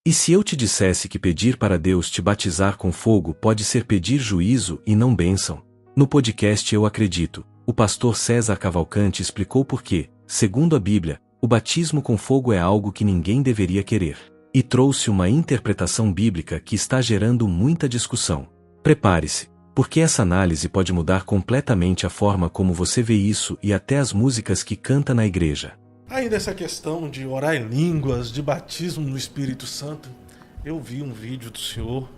E se eu te dissesse que pedir para Deus te batizar com fogo pode ser pedir juízo e não bênção? No podcast Eu Acredito, o pastor César Cavalcante explicou por que, segundo a Bíblia, o batismo com fogo é algo que ninguém deveria querer. E trouxe uma interpretação bíblica que está gerando muita discussão. Prepare-se, porque essa análise pode mudar completamente a forma como você vê isso e até as músicas que canta na igreja. Ainda essa questão de orar em línguas, de batismo no Espírito Santo, eu vi um vídeo do senhor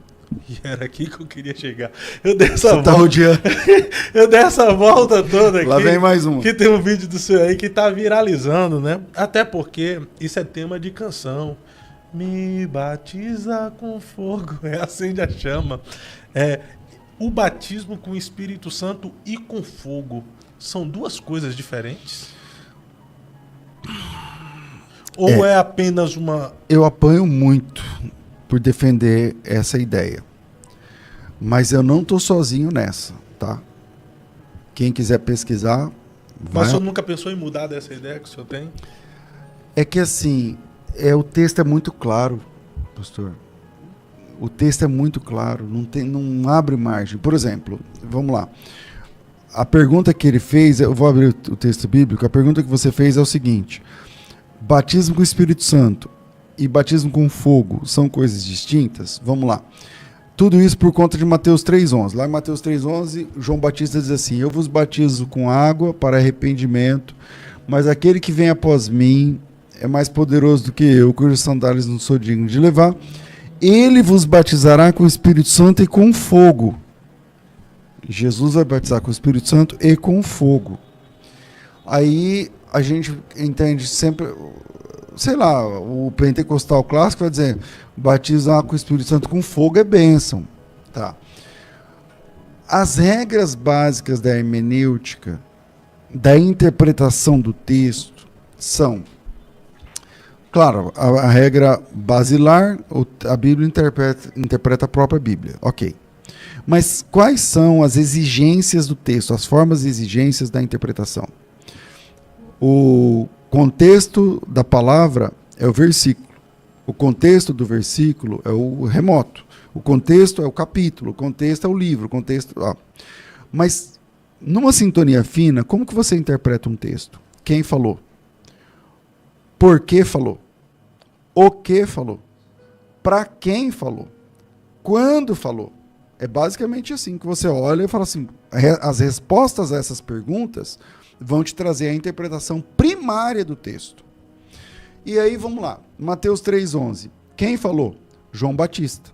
e era aqui que eu queria chegar. Eu dei essa volta. Tá rodeando. Eu dei essa volta toda aqui. Lá vem mais um. Que tem um vídeo do senhor aí que tá viralizando, né? Até porque isso é tema de canção. Me batiza com fogo, acende a chama. O batismo com o Espírito Santo e com fogo são duas coisas diferentes? Ou é apenas uma... Eu apanho muito por defender essa ideia. Mas eu não estou sozinho nessa, tá? Quem quiser pesquisar... Mas o senhor nunca pensou em mudar dessa ideia que o senhor tem? É que assim, o texto é muito claro, pastor. O texto é muito claro, não abre margem. Por exemplo, vamos lá. A pergunta que ele fez, eu vou abrir o texto bíblico, a pergunta que você fez é o seguinte: batismo com o Espírito Santo e batismo com fogo são coisas distintas? Vamos lá. Tudo isso por conta de Mateus 3,11. Lá em Mateus 3,11, João Batista diz assim: eu vos batizo com água para arrependimento, mas aquele que vem após mim é mais poderoso do que eu, cujos sandálias não sou digno de levar. Ele vos batizará com o Espírito Santo e com fogo. Jesus vai batizar com o Espírito Santo e com fogo. Aí a gente entende sempre, sei lá, o pentecostal clássico vai dizer: batizar com o Espírito Santo com fogo é bênção. Tá. As regras básicas da hermenêutica, da interpretação do texto, são... Claro, a regra basilar, a Bíblia interpreta a própria Bíblia. Ok. Mas quais são as exigências do texto, as formas e exigências da interpretação? O contexto da palavra é o versículo. O contexto do versículo é o remoto. O contexto é o capítulo. O contexto é o livro. O contexto... Mas, numa sintonia fina, como que você interpreta um texto? Quem falou? Por que falou? O que falou? Para quem falou? Quando falou? É basicamente assim que você olha e fala assim, as respostas a essas perguntas vão te trazer a interpretação primária do texto. E aí, vamos lá. Mateus 3,11. Quem falou? João Batista.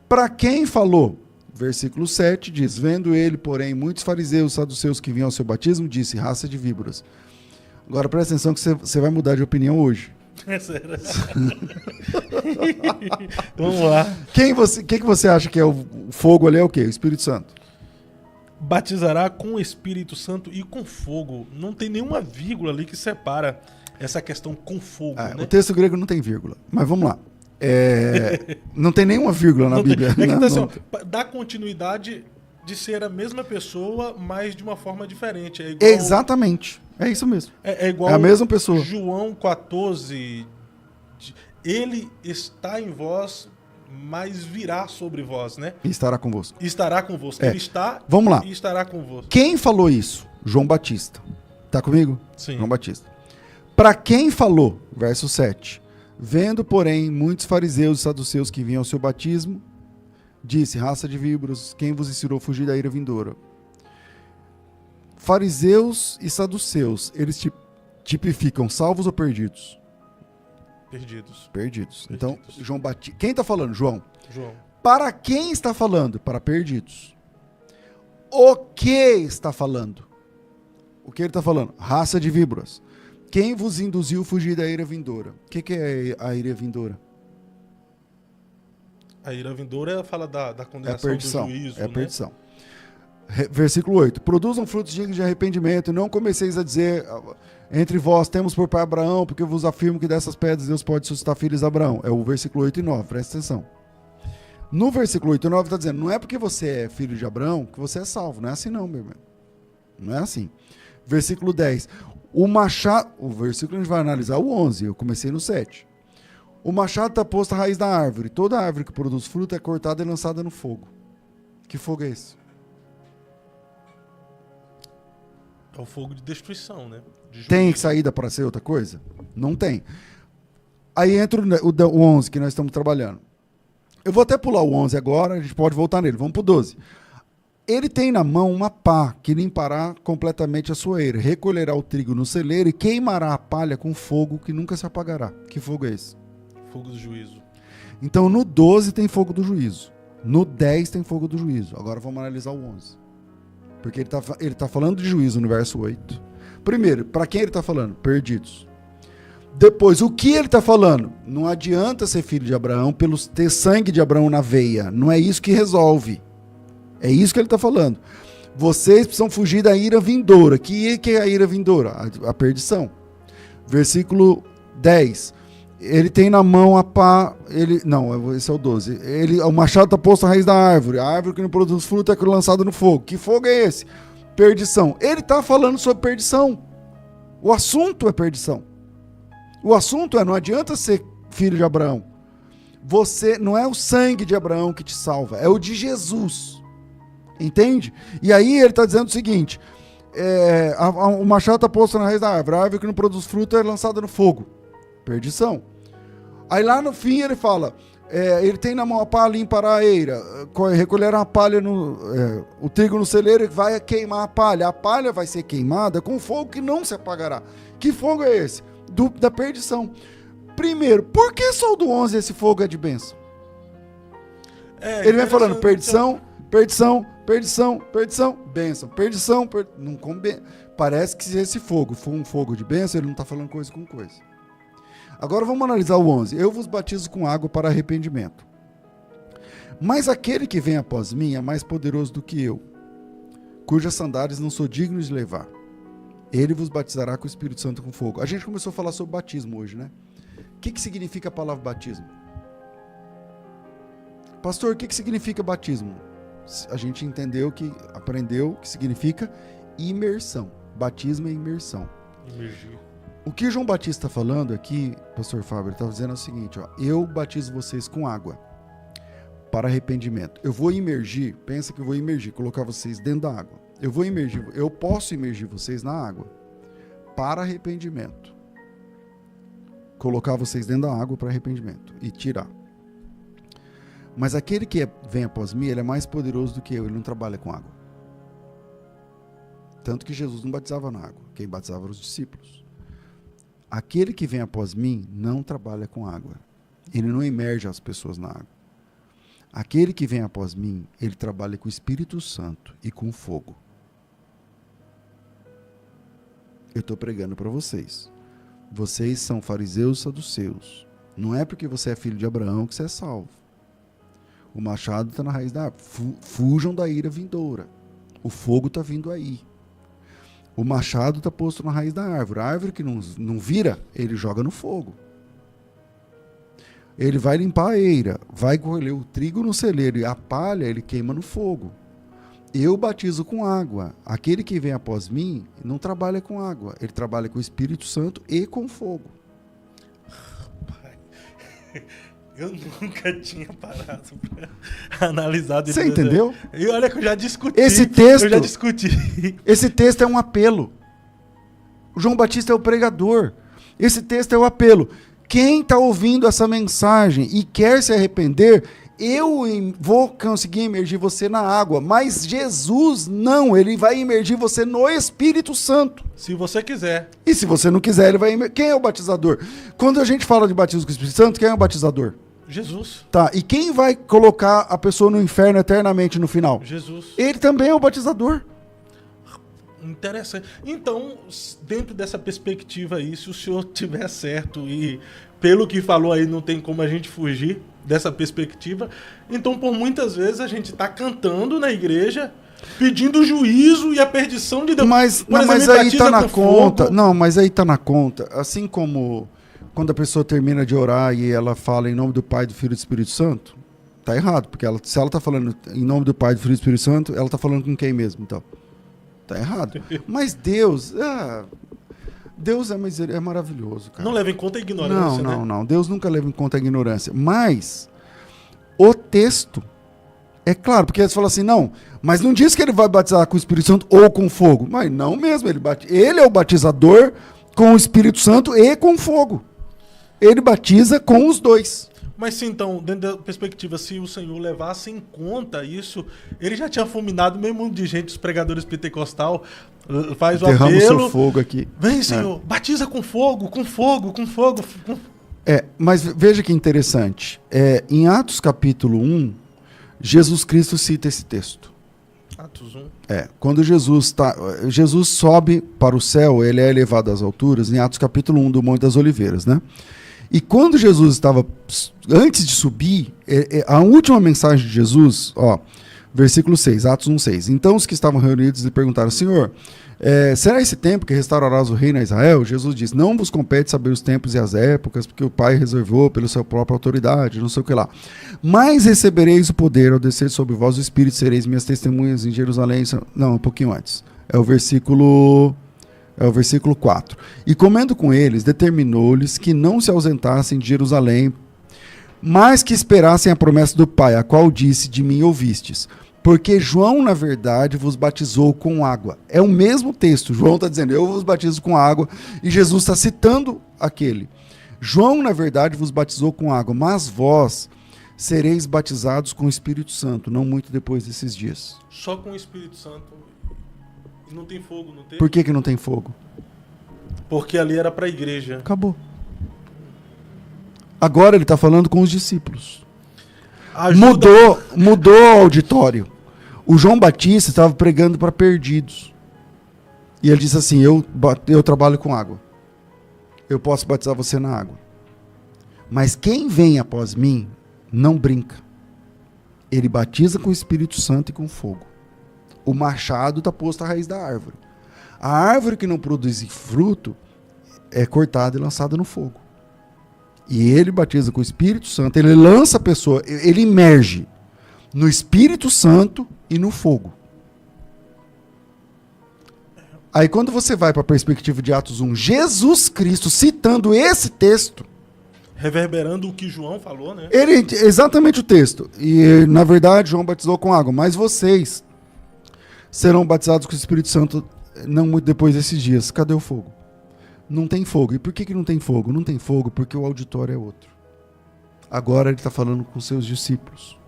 Para quem falou? Versículo 7 diz: vendo ele, porém, muitos fariseus, saduceus que vinham ao seu batismo, disse: raça de víboras. Agora presta atenção que você vai mudar de opinião hoje. É sério. Vamos lá. Quem que você acha que é o fogo ali? É o quê? O Espírito Santo. Batizará com o Espírito Santo e com fogo. Não tem nenhuma vírgula ali que separa essa questão com fogo. Né? O texto grego não tem vírgula. Mas vamos lá. Não tem nenhuma vírgula na Bíblia. É que assim, dá continuidade de ser a mesma pessoa, mas de uma forma diferente. É igual... Exatamente. É isso mesmo. É igual a mesma pessoa. João 14. Ele está em vós, mas virá sobre vós, né? E estará convosco. Estará convosco. Ele está Vamos lá. E estará convosco. Quem falou isso? João Batista. Tá comigo? Sim. João Batista. Para quem falou? Verso 7. Vendo, porém, muitos fariseus e saduceus que vinham ao seu batismo, disse: raça de víboras, quem vos ensinou a fugir da ira vindoura? Fariseus e saduceus, eles tipificam salvos ou perdidos? Perdidos. Então, João Batista. Quem está falando? João. Para quem está falando? Para perdidos. O que está falando? O que ele está falando? Raça de víboras. Quem vos induziu a fugir da ira vindoura? O que é a ira vindoura? A ira vindoura fala da condenação, perdição, do juízo. É a perdição. Né? Versículo 8. Produzam frutos dignos de arrependimento, e não comeceis a dizer entre vós temos por pai Abraão, porque eu vos afirmo que dessas pedras Deus pode suscitar filhos a Abraão. É o versículo 8 e 9, presta atenção. No versículo 8 e 9 está dizendo: não é porque você é filho de Abraão que você é salvo. Não é assim não, meu irmão. Não é assim. Versículo 10. O versículo a gente vai analisar o 11, eu comecei no 7. O machado está posto à raiz da árvore. Toda árvore que produz fruto é cortada e lançada no fogo. Que fogo é esse? É o fogo de destruição, né? Tem saída para ser outra coisa? Não tem. Aí entra o 11 que nós estamos trabalhando. Eu vou até pular o 11 agora, a gente pode voltar nele. Vamos para o 12. Ele tem na mão uma pá que limpará completamente a sua eira, recolherá o trigo no celeiro e queimará a palha com fogo que nunca se apagará. Que fogo é esse? Fogo do juízo. Então no 12 tem fogo do juízo. No 10 tem fogo do juízo. Agora vamos analisar o 11. Porque ele tá falando de juízo no verso 8. Primeiro, para quem ele está falando? Perdidos. Depois, o que ele está falando? Não adianta ser filho de Abraão pelo ter sangue de Abraão na veia. Não é isso que resolve. É isso que ele está falando. Vocês precisam fugir da ira vindoura. Que é a ira vindoura? A perdição. Versículo 10. Ele tem na mão a pá... Não, esse é o 12. O machado está posto à raiz da árvore. A árvore que não produz fruto é lançada no fogo. Que fogo é esse? Perdição. Ele está falando sobre perdição. O assunto é perdição. O assunto não adianta ser filho de Abraão. Você não é o sangue de Abraão que te salva, é o de Jesus. Entende? E aí ele está dizendo o seguinte: o machado está posto na raiz da árvore, a árvore que não produz fruto é lançada no fogo. Perdição. Aí lá no fim ele fala: ele tem na mão a pá, limpará a eira, recolherá a palha, o trigo no celeiro e vai queimar a palha vai ser queimada com fogo que não se apagará. Que fogo é esse? Da perdição. Primeiro, por que só o do 11 esse fogo é de bênção? Ele vem falando perdição, bênção, perdição, não parece que se esse fogo for um fogo de bênção, ele não está falando coisa com coisa. Agora vamos analisar o 11. Eu vos batizo com água para arrependimento. Mas aquele que vem após mim é mais poderoso do que eu, cujas sandálias não sou digno de levar. Ele vos batizará com o Espírito Santo e com fogo. A gente começou a falar sobre batismo hoje, né? O que significa a palavra batismo? Pastor, o que significa batismo? A gente aprendeu que significa imersão. Batismo é imersão. Imergir. O que João Batista está falando aqui, pastor Fábio, ele está dizendo o seguinte: eu batizo vocês com água para arrependimento. Eu vou imergir, pensa que eu vou imergir, colocar vocês dentro da água. Eu posso imergir vocês na água para arrependimento. Colocar vocês dentro da água para arrependimento e tirar. Mas aquele que vem após mim, ele é mais poderoso do que eu, ele não trabalha com água. Tanto que Jesus não batizava na água, quem batizava eram os discípulos. Aquele que vem após mim não trabalha com água. Ele não imerge as pessoas na água. Aquele que vem após mim, ele trabalha com o Espírito Santo e com fogo. Eu estou pregando para vocês. Vocês são fariseus e saduceus. Não é porque você é filho de Abraão que você é salvo. O machado está na raiz da árvore. Fujam da ira vindoura. O fogo está vindo aí. O machado está posto na raiz da árvore. A árvore que não vira, ele joga no fogo. Ele vai limpar a eira, vai colher o trigo no celeiro e a palha ele queima no fogo. Eu batizo com água. Aquele que vem após mim não trabalha com água, ele trabalha com o Espírito Santo e com fogo. Pai, eu nunca tinha parado para analisar. Você entendeu? E olha que eu já discuti. Esse texto é um apelo. O João Batista é o pregador. Esse texto é o apelo. Quem está ouvindo essa mensagem e quer se arrepender, eu vou conseguir imergir você na água, mas Jesus não, ele vai imergir você no Espírito Santo. Se você quiser. E se você não quiser, ele vai imergir. Quem é o batizador? Quando a gente fala de batismo com o Espírito Santo, quem é o batizador? Jesus. Tá, e quem vai colocar a pessoa no inferno eternamente no final? Jesus. Ele também é o batizador. Interessante. Então, dentro dessa perspectiva aí, se o senhor tiver certo e pelo que falou aí não tem como a gente fugir dessa perspectiva, então por muitas vezes a gente está cantando na igreja pedindo juízo e a perdição de Deus. Mas aí está na conta. Não, mas aí está na conta. Assim como quando a pessoa termina de orar e ela fala em nome do Pai, do Filho e do Espírito Santo, tá errado, porque se ela está falando em nome do Pai, do Filho e do Espírito Santo, ela está falando com quem mesmo, então? Tá errado. Mas Deus, Deus é maravilhoso, cara. Não leva em conta a ignorância, né? Não. Deus nunca leva em conta a ignorância. Mas o texto é claro, porque eles falam assim, não, mas não diz que ele vai batizar com o Espírito Santo ou com fogo. Mas não mesmo, ele é o batizador com o Espírito Santo e com fogo. Ele batiza com os dois. Mas se então, dentro da perspectiva, se o Senhor levasse em conta isso, ele já tinha fulminado mesmo de gente, os pregadores pentecostal, faz o Derrama apelo. o seu fogo aqui. Vem, Senhor, batiza com fogo, com fogo, com fogo. Mas veja que interessante. Em Atos capítulo 1, Jesus Cristo cita esse texto. Atos 1. Quando Jesus sobe para o céu, ele é elevado às alturas, em Atos capítulo 1 do Monte das Oliveiras, né? E quando Jesus estava, antes de subir, a última mensagem de Jesus, versículo 6, Atos 1:6. Então os que estavam reunidos lhe perguntaram, Senhor, será esse tempo que restaurarás o reino a Israel? Jesus diz, não vos compete saber os tempos e as épocas, porque o Pai reservou pela sua própria autoridade, não sei o que lá. Mas recebereis o poder ao descer sobre vós o Espírito, sereis minhas testemunhas em Jerusalém. Não, um pouquinho antes. É o versículo 4. E comendo com eles, determinou-lhes que não se ausentassem de Jerusalém, mas que esperassem a promessa do Pai, a qual disse, de mim ouvistes. Porque João, na verdade, vos batizou com água. É o mesmo texto. João está dizendo, eu vos batizo com água. E Jesus está citando aquele. João, na verdade, vos batizou com água, mas vós sereis batizados com o Espírito Santo, não muito depois desses dias. Só com o Espírito Santo. E não tem fogo, não tem? Por que não tem fogo? Porque ali era para a igreja. Acabou. Agora ele está falando com os discípulos. Mudou o auditório. O João Batista estava pregando para perdidos. E ele disse assim, eu trabalho com água. Eu posso batizar você na água. Mas quem vem após mim, não brinca. Ele batiza com o Espírito Santo e com fogo. O machado está posto à raiz da árvore. A árvore que não produz fruto é cortada e lançada no fogo. E ele batiza com o Espírito Santo, ele lança a pessoa, ele imerge no Espírito Santo e no fogo. Aí quando você vai para a perspectiva de Atos 1, Jesus Cristo citando esse texto, reverberando o que João falou, né? Exatamente o texto. E na verdade João batizou com água, mas vocês serão batizados com o Espírito Santo não muito depois desses dias. Cadê o fogo? Não tem fogo. E por que não tem fogo? Não tem fogo porque o auditório é outro. Agora ele está falando com seus discípulos.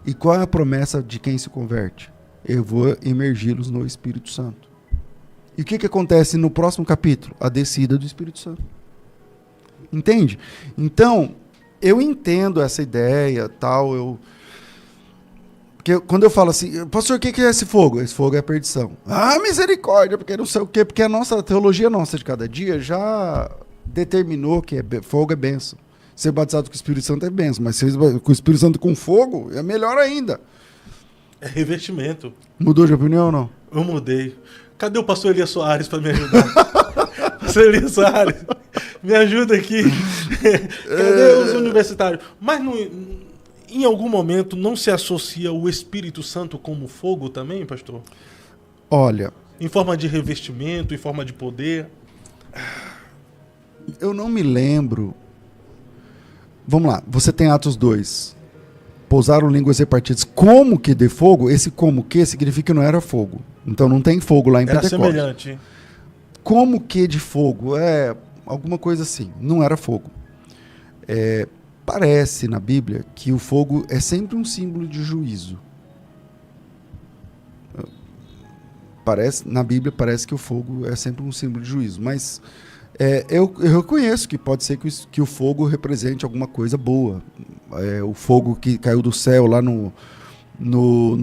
E qual é a promessa de quem se converte? Eu vou imergi-los no Espírito Santo. E o que acontece no próximo capítulo? A descida do Espírito Santo. Entende? Então, eu entendo essa ideia, tal, porque quando eu falo assim, pastor, o que é esse fogo? Esse fogo é a perdição. Ah, misericórdia, porque não sei o quê, porque a teologia nossa de cada dia já determinou que fogo é bênção. Ser batizado com o Espírito Santo é bênção, mas ser com o Espírito Santo com fogo é melhor ainda. É revestimento. Mudou de opinião ou não? Eu mudei. Cadê o pastor Elias Soares para me ajudar? Pastor Elias Soares, me ajuda aqui. Cadê os universitários? Mas em algum momento não se associa o Espírito Santo como fogo também, pastor? Olha... Em forma de revestimento, em forma de poder? Eu não me lembro... Vamos lá, você tem Atos 2. Pousaram línguas repartidas. Como que de fogo? Esse como que significa que não era fogo. Então não tem fogo lá em Pentecostes. Era semelhante. Como que de fogo? Alguma coisa assim. Não era fogo. Parece na Bíblia que o fogo é sempre um símbolo de juízo. Na Bíblia parece que o fogo é sempre um símbolo de juízo, mas eu reconheço que pode ser que o fogo represente alguma coisa boa. O fogo que caiu do céu lá no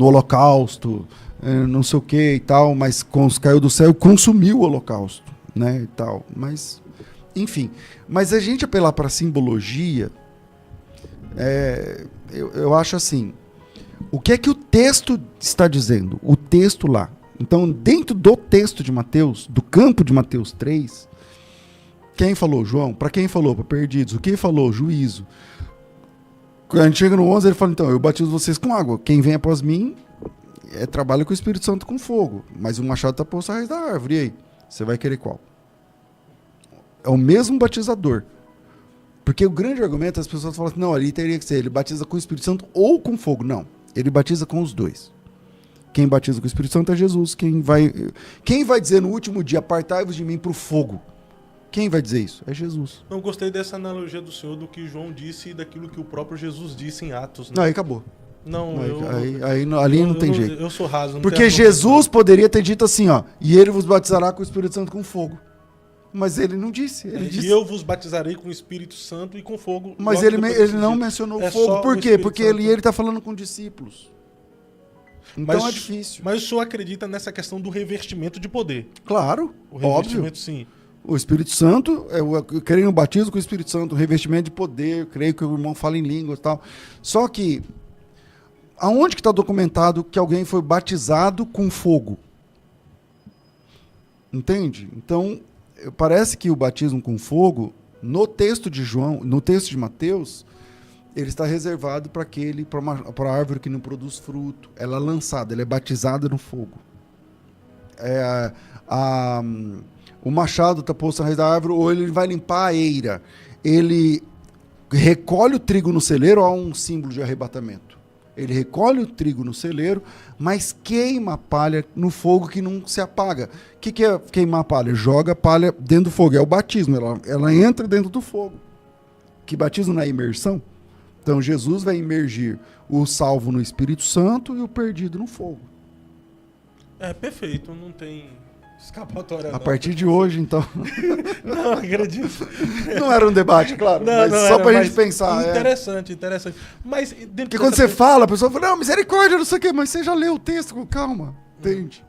Holocausto, não sei o que e tal, mas caiu do céu e consumiu o Holocausto, né, e tal. Mas, enfim. Mas a gente apelar para simbologia... eu acho assim, o que é que o texto está dizendo? O texto lá. Então, dentro do texto de Mateus, do campo de Mateus 3, quem falou? João. Para quem falou? Para perdidos. O que falou? Juízo. Quando a gente chega no 11, ele fala, então, eu batizo vocês com água. Quem vem após mim trabalha com o Espírito Santo com fogo. Mas o machado está posto à raiz da árvore. E aí? Você vai querer qual? É o mesmo batizador. Porque o grande argumento, as pessoas falam assim, não, ali teria que ser, ele batiza com o Espírito Santo ou com fogo. Não, ele batiza com os dois. Quem batiza com o Espírito Santo é Jesus. Quem vai dizer no último dia, apartai-vos de mim para o fogo? Quem vai dizer isso? É Jesus. Eu gostei dessa analogia do Senhor, do que João disse e daquilo que o próprio Jesus disse em Atos. Né? Não, aí acabou. Não, ali não tem jeito. Eu sou raso. Não porque Jesus poderia ter dito assim, ó, e ele vos batizará com o Espírito Santo com fogo. Mas ele não disse. Ele disse, e eu vos batizarei com o Espírito Santo e com fogo. Mas ele não mencionou fogo. Por quê? Porque ele está falando com discípulos. Então é difícil. Mas o senhor acredita nessa questão do revestimento de poder? Claro, o revestimento, óbvio. Sim. O Espírito Santo, eu creio no batismo com o Espírito Santo, o revestimento de poder, eu creio que o irmão fala em línguas e tal. Só que, aonde que está documentado que alguém foi batizado com fogo? Entende? Então, parece que o batismo com fogo, no texto de João, no texto de Mateus, ele está reservado para a árvore que não produz fruto. Ela é lançada, ela é batizada no fogo. O machado está posto na raiz da árvore, ou ele vai limpar a eira. Ele recolhe o trigo no celeiro, há um símbolo de arrebatamento. Ele recolhe o trigo no celeiro, mas queima a palha no fogo que não se apaga. O que é queimar a palha? Joga a palha dentro do fogo. É o batismo, ela entra dentro do fogo. Que batismo na imersão? Então Jesus vai imergir o salvo no Espírito Santo e o perdido no fogo. É perfeito, não tem escapatória. A partir de hoje, então. Não, acredito. Não era um debate, claro, mas só pra gente pensar. Interessante. Mas porque quando você fala, a pessoa fala, não, misericórdia, não sei o quê, mas você já leu o texto com calma, entende?